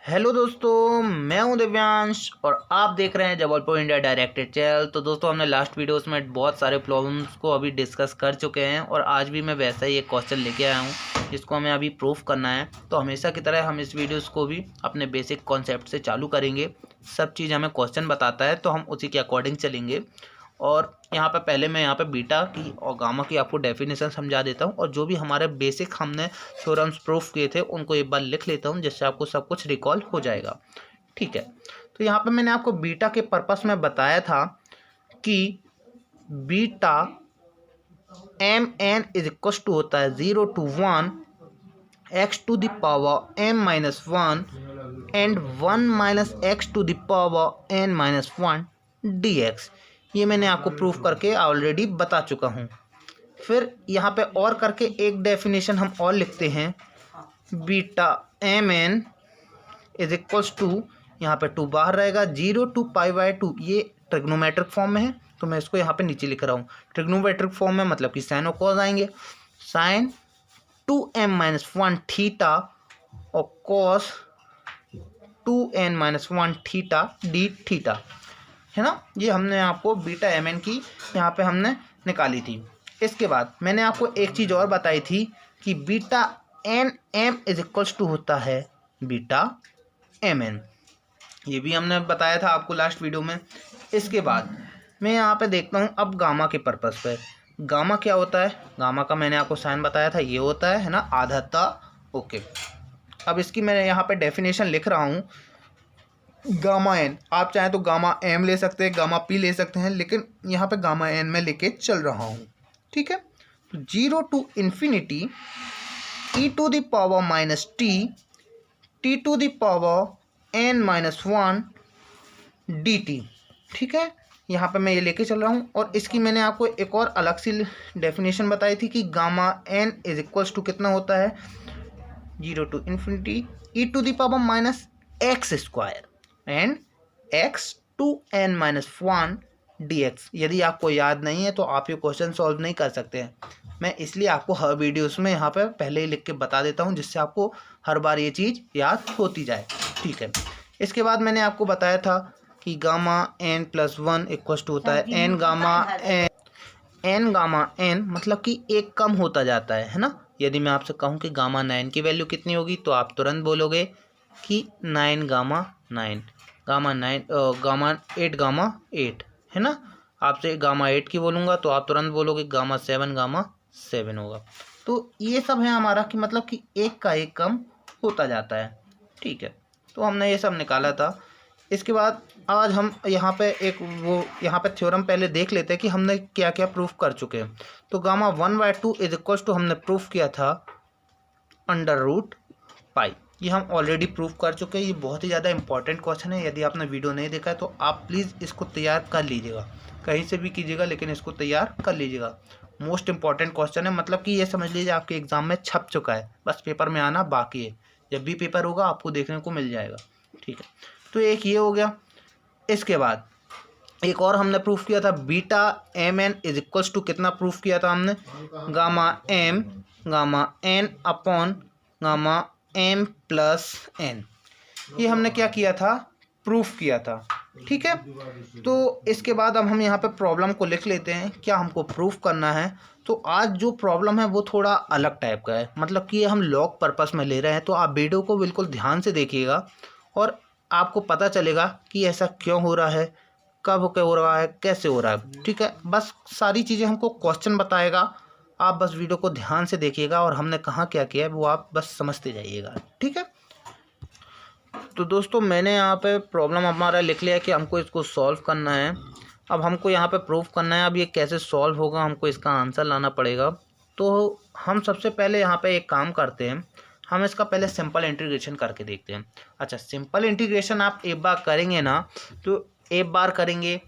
Hello दोस्तों, मैं हूं दिव्यांश और आप देख रहे हैं जबलपुर इंडिया डायरेक्टेड चैनल। तो दोस्तों, हमने लास्ट वीडियोस में बहुत सारे प्रॉब्लम्स को अभी डिस्कस कर चुके हैं और आज भी मैं वैसा ही एक क्वेश्चन लेके आया हूं जिसको हमें अभी प्रूफ करना है। तो हमेशा की तरह हम इस वीडियोस को भी अपने बेसिक कॉन्सेप्ट से चालू करेंगे। सब चीज़ हमें क्वेश्चन बताता है तो हम उसी के अकॉर्डिंग चलेंगे। और यहाँ पे पहले मैं यहाँ पे बीटा की और गामा की आपको डेफिनेशन समझा देता हूँ और जो भी हमारे बेसिक हमने थ्योरम्स प्रूफ किए थे उनको एक बार लिख लेता हूँ जिससे आपको सब कुछ रिकॉल हो जाएगा। ठीक है, तो यहाँ पे मैंने आपको बीटा के पर्पस में बताया था कि beta M N is equal to होता है 0 to 1 x to the power m minus 1 and 1 minus x to the power n minus 1 dx। ये मैंने आपको प्रूफ करके ऑलरेडी बता चुका हूँ। फिर यहाँ पे और करके एक डेफिनेशन हम और लिखते हैं, beta M N is equals to, यहाँ पे 2 बाहर रहेगा, 0 to π/2। ये ट्रिग्नोमेट्रिक फॉर्म में है तो मैं इसको यहाँ पे नीचे लिख रहा हूँ। ट्रिग्नोमेट्रिक फॉर्म में मतलब कि साइन और कॉस आएंगे, साइन 2m-1 थीटा और cos 2n-1 theta D theta, है ना। ये हमने आपको बीटा एम एन की यहाँ पे हमने निकाली थी। इसके बाद मैंने आपको एक चीज़ और बताई थी कि beta N M is equals to होता है बीटा एम एन। ये भी हमने बताया था आपको लास्ट वीडियो में। इसके बाद मैं यहाँ पे देखता हूँ अब गामा के पर्पस पे। गामा क्या होता है? गामा का मैंने आपको साइन बताया था, ये होता है ना, आधाता। ओके, अब इसकी मैं यहाँ पे डेफिनेशन लिख रहा हूँ। गामा एन, आप चाहें तो गामा एम ले सकते हैं, गामा पी ले सकते हैं, लेकिन यहाँ पे गामा एन में लेके चल रहा हूँ। ठीक है, तो 0 to infinity e to the power minus T to the power n minus 1 dt। ठीक है, यहाँ पे मैं ये लेके चल रहा हूँ। और इसकी मैंने आपको एक और अलग सी डेफिनेशन बताई थी कि gamma N is equals to कितना होता है, 0 to infinity e to the power minus X square and x to n-1 dx। यदि आपको याद नहीं है तो आप ये क्वेश्चन सॉल्व नहीं कर सकते हैं। मैं इसलिए आपको हर वीडियोस में यहाँ पे पहले ही लिख के बता देता हूँ जिससे आपको हर बार ये चीज़ याद होती जाए। ठीक है, इसके बाद मैंने आपको बताया था कि गामा n + 1 इक्वल्स टू होता है n गामा n, मतलब कि एक कम होता जाता है ना। यदि मैं आपसे कहूँ कि गामा 9 की वैल्यू कितनी होगी तो आप तुरंत बोलोगे कि 9 गामा 9, गामा 8 गामा 8, है ना। आपसे गामा 8 की बोलूँगा तो आप तुरंत बोलोगे गामा 7 होगा। तो ये सब है हमारा कि मतलब कि एक का एक कम होता जाता है। ठीक है, तो हमने ये सब निकाला था। इसके बाद आज हम यहाँ पे यहाँ पे थ्योरम पहले देख लेते हैं कि हमने क्या क्या प्रूफ कर चुके हैं। तो गामा 1/2 इज इक्वल्स टू हमने प्रूफ किया था √π। ये हम ऑलरेडी प्रूफ कर चुके हैं। ये बहुत ही ज़्यादा इंपॉर्टेंट क्वेश्चन है। यदि आपने वीडियो नहीं देखा है तो आप प्लीज़ इसको तैयार कर लीजिएगा, कहीं से भी कीजिएगा लेकिन इसको तैयार कर लीजिएगा। मोस्ट इंपॉर्टेंट क्वेश्चन है, मतलब कि ये समझ लीजिए आपके एग्ज़ाम में छप चुका है, बस पेपर में आना बाकी है। जब भी पेपर होगा आपको देखने को मिल जाएगा। ठीक है, तो एक ये हो गया। इसके बाद एक और हमने प्रूफ किया था, beta M N is equals to कितना प्रूफ किया था हमने, gamma N upon gamma m + n। ये हमने क्या किया था, प्रूफ किया था। ठीक है, तो इसके बाद अब हम यहाँ पे प्रॉब्लम को लिख लेते हैं। क्या हमको प्रूफ करना है? तो आज जो प्रॉब्लम है वो थोड़ा अलग टाइप का है, मतलब कि ये हम लॉग पर्पस में ले रहे हैं। तो आप वीडियो को बिल्कुल ध्यान से देखिएगा और आपको पता चलेगा कि ऐसा क्यों हो रहा है, कब क्या हो रहा है, कैसे हो रहा है। ठीक है, बस सारी चीज़ें हमको क्वेश्चन बताएगा, आप बस वीडियो को ध्यान से देखिएगा और हमने कहाँ क्या किया है वो आप बस समझते जाइएगा। ठीक है, तो दोस्तों मैंने यहाँ पे प्रॉब्लम हमारा लिख लिया है कि हमको इसको सॉल्व करना है। अब हमको यहाँ पे प्रूफ करना है। अब ये कैसे सॉल्व होगा, हमको इसका आंसर लाना पड़ेगा। तो हम सबसे पहले यहाँ पे एक काम करते हैं, हम इसका पहले सिंपल इंटीग्रेशन करके देखते हैं। अच्छा, सिंपल इंटीग्रेशन आप एक बार करेंगे ना, तो एक बार करेंगे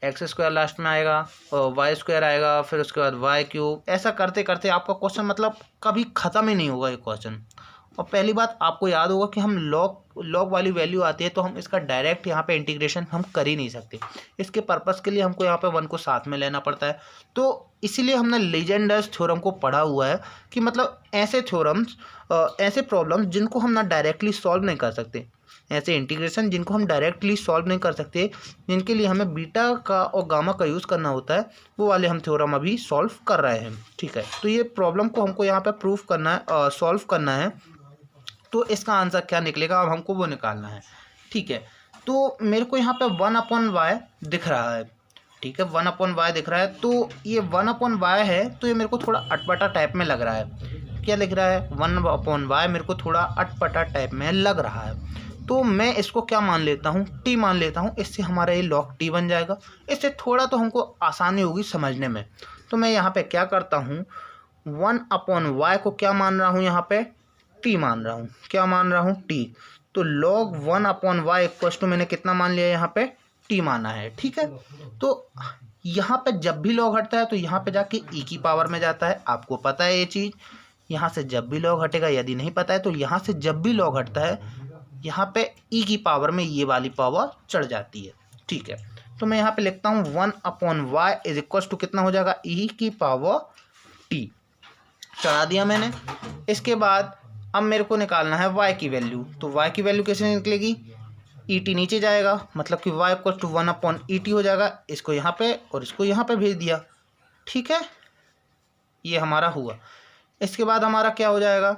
x² लास्ट में आएगा और y² आएगा, फिर उसके बाद y³। ऐसा करते करते आपका क्वेश्चन मतलब कभी ख़त्म ही नहीं होगा ये क्वेश्चन। और पहली बात आपको याद होगा कि हम लॉग वाली वैल्यू आती है तो हम इसका डायरेक्ट यहाँ पे इंटीग्रेशन हम कर ही नहीं सकते। इसके पर्पस के लिए हमको यहाँ पे 1 को साथ में लेना पड़ता है। तो इसीलिए हमने लीजेंडर्स थ्योरम को पढ़ा हुआ है कि मतलब ऐसे थ्योरम्स, ऐसे प्रॉब्लम्स जिनको हम ना डायरेक्टली सॉल्व नहीं कर सकते, ऐसे इंटीग्रेशन जिनको हम डायरेक्टली सॉल्व नहीं कर सकते, जिनके लिए हमें बीटा का और गामा का यूज़ करना होता है, वो वाले हम थ्योरम अभी सॉल्व कर रहे हैं। ठीक है, तो ये प्रॉब्लम को हमको यहाँ पे प्रूफ करना है, सॉल्व करना है। तो इसका आंसर क्या निकलेगा अब हमको वो निकालना है। ठीक है, तो मेरे को यहाँ पे 1/y दिख रहा है। ठीक है, 1/y दिख रहा है, तो ये 1/y है, तो ये मेरे को थोड़ा अटपटा टाइप में लग रहा है। क्या लिख रहा है? 1/y मेरे को थोड़ा अटपटा टाइप में लग रहा है। तो मैं इसको क्या मान लेता हूँ? t मान लेता हूँ। इससे हमारा ये log t बन जाएगा। इससे थोड़ा तो हमको आसानी होगी समझने में। तो मैं यहाँ पे क्या करता हूँ, 1/y को क्या मान रहा हूँ? यहाँ पे t मान रहा हूँ। क्या मान रहा हूँ? t। तो log 1/y इक्वल टू मैंने कितना मान लिया? यहाँ पे t माना है। ठीक है, तो यहाँ पे जब भी log हटता है तो यहाँ पे जाके e की पावर में जाता है। आपको पता है ये चीज़। यहाँ से जब भी log हटेगा, यदि नहीं पता है तो यहाँ से जब भी log हटता है, यहाँ पे e की पावर में ये वाली पावर चढ़ जाती है। ठीक है, तो मैं यहाँ पे लिखता हूँ 1/y इज इक्वल टू कितना हो जाएगा? e की पावर t चढ़ा दिया मैंने। इसके बाद अब मेरे को निकालना है y की वैल्यू। तो y की वैल्यू कैसे निकलेगी? et नीचे जाएगा, मतलब कि y इक्वल टू 1/et हो जाएगा। इसको यहाँ पे और इसको यहाँ पे भेज दिया। ठीक है, ये हमारा हुआ। इसके बाद हमारा क्या हो जाएगा?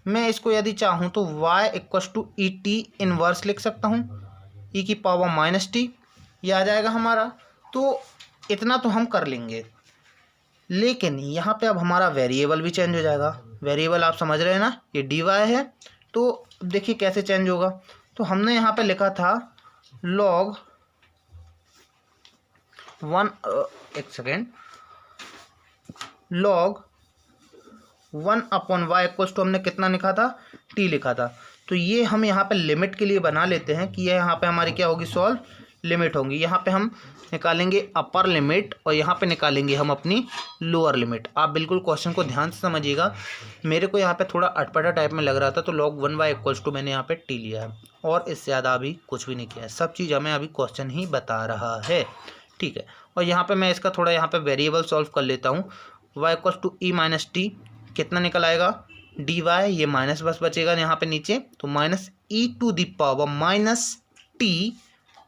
मैं इसको यदि चाहूँ तो y equal to et inverse लिख सकता हूँ, e की पावर माइनस टी, ये आ जाएगा हमारा। तो इतना तो हम कर लेंगे, लेकिन यहाँ पे अब हमारा वेरिएबल भी चेंज हो जाएगा। वेरिएबल आप समझ रहे हैं ना, ये dy है। तो देखिए कैसे चेंज होगा। तो हमने यहाँ पे लिखा था log 1/y इक्वल टू हमने कितना लिखा था? t लिखा था। तो ये हम यहाँ पे लिमिट के लिए बना लेते हैं कि ये यहाँ पे हमारी क्या होगी? सॉल्व लिमिट होंगी। यहाँ पे हम निकालेंगे अपर लिमिट और यहाँ पे निकालेंगे हम अपनी लोअर लिमिट। आप बिल्कुल क्वेश्चन को ध्यान से समझिएगा। मेरे को यहाँ पे थोड़ा अटपटा टाइप में लग रहा था, तो log 1y इक्वल टू मैंने यहाँ पे t लिया है और इससे ज़्यादा अभी कुछ भी नहीं किया है। सब चीज़ हमें अभी क्वेश्चन ही बता रहा है। ठीक है, और यहाँ पर मैं इसका थोड़ा यहाँ पर वेरिएबल सॉल्व कर लेता हूँ। y equal to e minus T कितना निकल आएगा? dy, ये माइनस बस बचेगा यहाँ पे नीचे, तो minus e to the power minus T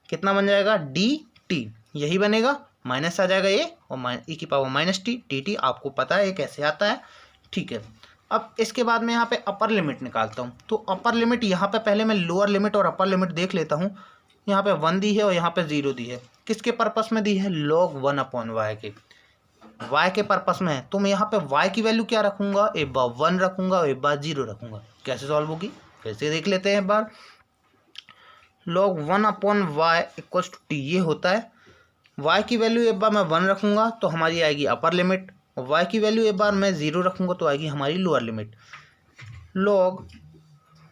कितना बन जाएगा? dt, यही बनेगा। माइनस आ जाएगा ये, और e की पावर माइनस टी dt आपको पता है ये कैसे आता है। ठीक है, अब इसके बाद मैं यहाँ पे अपर लिमिट निकालता हूँ। तो अपर लिमिट यहाँ पे पहले मैं लोअर लिमिट और अपर लिमिट देख लेता हूँ। यहाँ पे 1 दी है और यहाँ पे 0 दी है। किसके पर्पस में दी है? log 1/y के, y के पर्पस में है। तो मैं यहाँ पे y की वैल्यू क्या रखूँगा? एक बार 1 रखूँगा और एक बार 0 रखूँगा। कैसे सॉल्व होगी फिर से देख लेते हैं एक बार। log 1/y equal to t ये होता है। y की वैल्यू एक बार मैं 1 रखूँगा तो हमारी आएगी अपर लिमिट, और y की वैल्यू एक बार मैं 0 रखूँगा तो आएगी हमारी लोअर लिमिट। log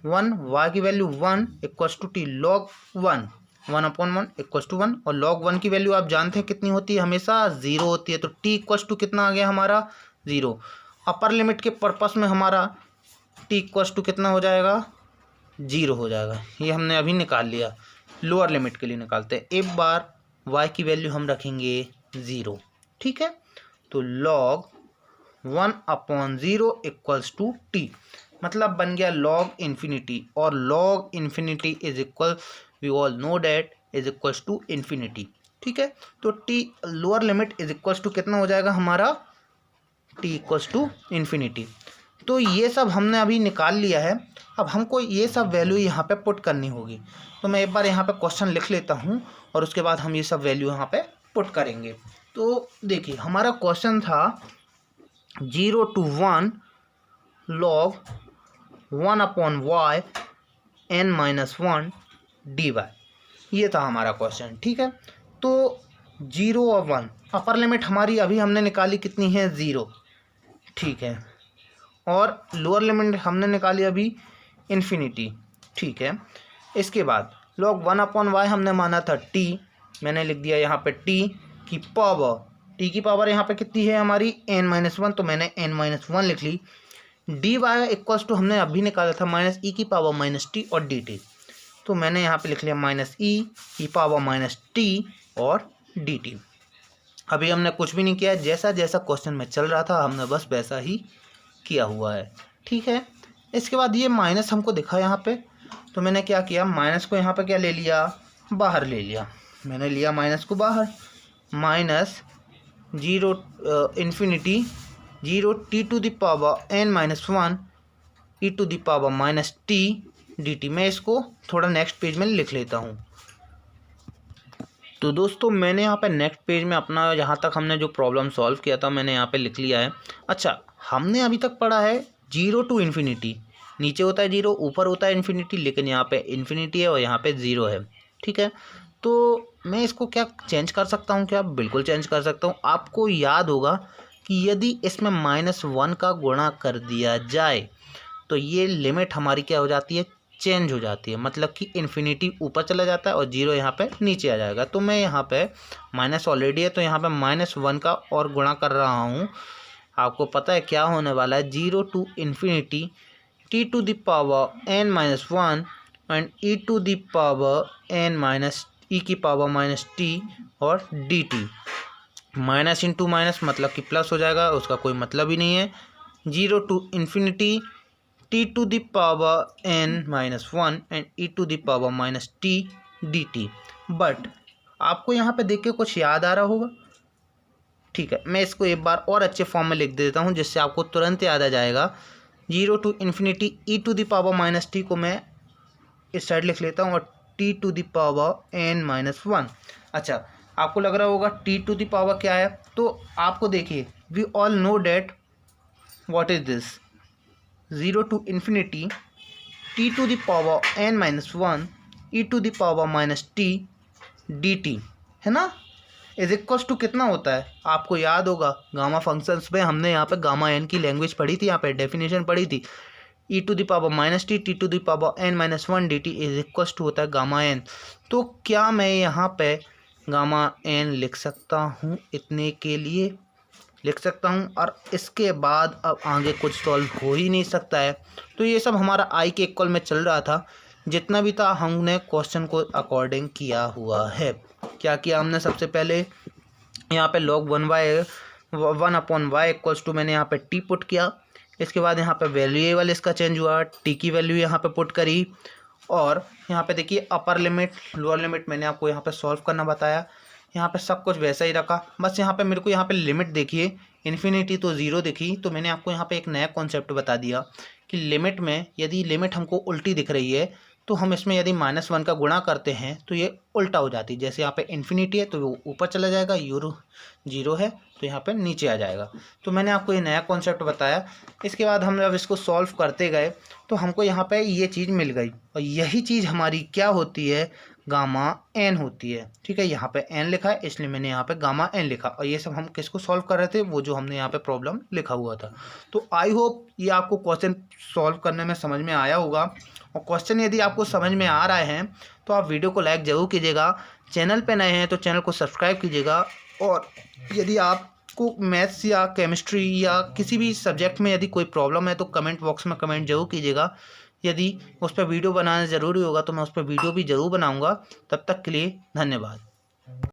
1 y की value 1 equal to t log 1/1 equal to 1, और log 1 की वैल्यू आप जानते हैं कितनी होती है? हमेशा 0 होती है। तो t इक्वल टू कितना आ गया हमारा? 0। अपर लिमिट के पर्पस में हमारा t इक्वल टू कितना हो जाएगा? 0 हो जाएगा। ये हमने अभी निकाल लिया। लोअर लिमिट के लिए निकालते हैं। एक बार y की वैल्यू हम रखेंगे 0। ठीक है, तो log 1/0 इक्वल्स टू t, मतलब बन गया log इन्फिनिटी, और log infinity is equal, we all know that, is equals to infinity. ठीक है, तो t lower limit is equals to कितना हो जाएगा हमारा? t equals to infinity. तो ये सब हमने अभी निकाल लिया है। अब हमको ये सब वैल्यू यहाँ पे पुट करनी होगी। तो मैं एक बार यहाँ पे क्वेश्चन लिख लेता हूँ और उसके बाद हम ये सब वैल्यू यहाँ पे पुट करेंगे। तो देखिए हमारा क्वेश्चन था 0 to 1 log 1/y n-1 dy, ये था हमारा क्वेश्चन। ठीक है, तो 0 और 1, अपर लिमिट हमारी अभी हमने निकाली कितनी है? 0। ठीक है, और लोअर लिमिट हमने निकाली अभी इन्फिनिटी। ठीक है, इसके बाद log 1/y हमने माना था t, मैंने लिख दिया यहाँ पे t की पावर, t की पावर यहाँ पे कितनी है हमारी? n-1, तो मैंने n-1 लिख ली। dy इक्वल्स टू हमने अभी निकाला था माइनस e की पावर माइनस टी और dt, तो मैंने यहाँ पे लिख लिया माइनस e की पावर माइनस टी और dt। अभी हमने कुछ भी नहीं किया, जैसा जैसा क्वेश्चन में चल रहा था हमने बस वैसा ही किया हुआ है। ठीक है, इसके बाद ये माइनस हमको दिखा यहाँ पे, तो मैंने क्या किया, माइनस को यहाँ पे क्या ले लिया, बाहर ले लिया। मैंने लिया माइनस को बाहर, minus 0 infinity 0 t to the power n-1 e to the power minus t dt। मैं इसको थोड़ा नेक्स्ट पेज में लिख लेता हूँ। तो दोस्तों मैंने यहाँ पे नेक्स्ट पेज में अपना जहाँ तक हमने जो प्रॉब्लम सॉल्व किया था मैंने यहाँ पे लिख लिया है। अच्छा, हमने अभी तक पढ़ा है 0 टू इन्फिनिटी, नीचे होता है 0, ऊपर होता है इन्फिनिटी, लेकिन यहाँ पे इन्फिनिटी है और यहाँ पे 0 है। ठीक है, तो मैं इसको क्या चेंज कर सकता हूँ क्या? बिल्कुल चेंज कर सकता हूँ। आपको याद होगा कि यदि इसमें -1 का गुणा कर दिया जाए तो ये लिमिट हमारी क्या हो जाती है, चेंज हो जाती है। मतलब कि इन्फिनिटी ऊपर चला जाता है और 0 यहाँ पे नीचे आ जाएगा। तो मैं यहाँ पे माइनस ऑलरेडी है तो यहाँ पे -1 का और गुणा कर रहा हूँ। आपको पता है क्या होने वाला है, 0 to infinity t to the power n-1 and e to the power e की पावर माइनस t और dt। माइनस इंटू माइनस मतलब कि प्लस हो जाएगा, उसका कोई मतलब ही नहीं है। 0 to infinity t to the power n-1 and e to the power minus t dt। But आपको यहाँ पे देख के कुछ याद आ रहा होगा। ठीक है, मैं इसको एक बार और अच्छे फॉर्म में लिख देता हूँ जिससे आपको तुरंत याद आ जाएगा। 0 to infinity e to the power minus t को मैं इस साइड लिख लेता हूँ और t to the power n-1। अच्छा, आपको लग रहा होगा t टू द पावर क्या है, तो आपको देखिए, we all know that what is this, 0 to infinity t to the power n-1 e to the power minus t dt, है ना, इज इक्वल्स टू कितना होता है? आपको याद होगा गामा फंक्शंस में हमने यहाँ पे गामा एन की लैंग्वेज पढ़ी थी, यहाँ पे डेफिनेशन पढ़ी थी। e to the power minus T to the power n-1 dt is equals to होता है गामा एन। तो क्या मैं यहाँ पे गामा एन लिख सकता हूँ? इतने के लिए लिख सकता हूँ और इसके बाद अब आगे कुछ सॉल्व हो ही नहीं सकता है। तो ये सब हमारा आई के इक्वल में चल रहा था, जितना भी था हमने क्वेश्चन को अकॉर्डिंग किया हुआ है। क्या किया हमने, सबसे पहले यहाँ पे log 1/y इक्वल्स टू मैंने यहाँ पे t पुट किया। इसके बाद यहाँ पे वेरिएबल इसका चेंज हुआ, t की वैल्यू यहाँ पे पुट करी और यहाँ पे देखिए अपर लिमिट लोअर लिमिट मैंने आपको यहाँ पे सॉल्व करना बताया। यहाँ पे सब कुछ वैसा ही रखा, बस यहाँ पे मेरे को यहाँ पे लिमिट देखिए, इन्फिनिटी तो 0 दिखी, तो मैंने आपको यहाँ पे एक नया कॉन्सेप्ट बता दिया कि लिमिट में यदि लिमिट हमको उल्टी दिख रही है तो हम इसमें यदि -1 का गुणा करते हैं तो ये उल्टा हो जाती है। जैसे यहाँ पे इन्फिनिटी है तो वो ऊपर चला जाएगा, 0 है तो यहाँ पे नीचे आ जाएगा। तो मैंने आपको ये नया कॉन्सेप्ट बताया। इसके बाद हम जब इसको सॉल्व करते गए तो हमको यहाँ पे ये चीज़ मिल गई और यही चीज़ हमारी क्या होती है, गामा एन होती है। ठीक है, यहाँ पे एन लिखा है इसलिए मैंने यहाँ पे गामा एन लिखा और ये सब हम किसको सॉल्व कर रहे थे, वो जो हमने यहाँ पे प्रॉब्लम लिखा हुआ था। तो आई होप ये आपको क्वेश्चन सॉल्व करने में समझ में आया होगा। और क्वेश्चन यदि आपको समझ में आ रहा है तो आप वीडियो को लाइक ज़रूर कीजिएगा, चैनल पे नए हैं तो चैनल को सब्सक्राइब कीजिएगा। और यदि आपको मैथ्स या केमिस्ट्री या किसी भी सब्जेक्ट में यदि कोई प्रॉब्लम है तो कमेंट बॉक्स में कमेंट जरूर कीजिएगा। यदि उस पर वीडियो बनाना ज़रूरी होगा तो मैं उस पर वीडियो भी ज़रूर बनाऊँगा। तब तक के लिए धन्यवाद।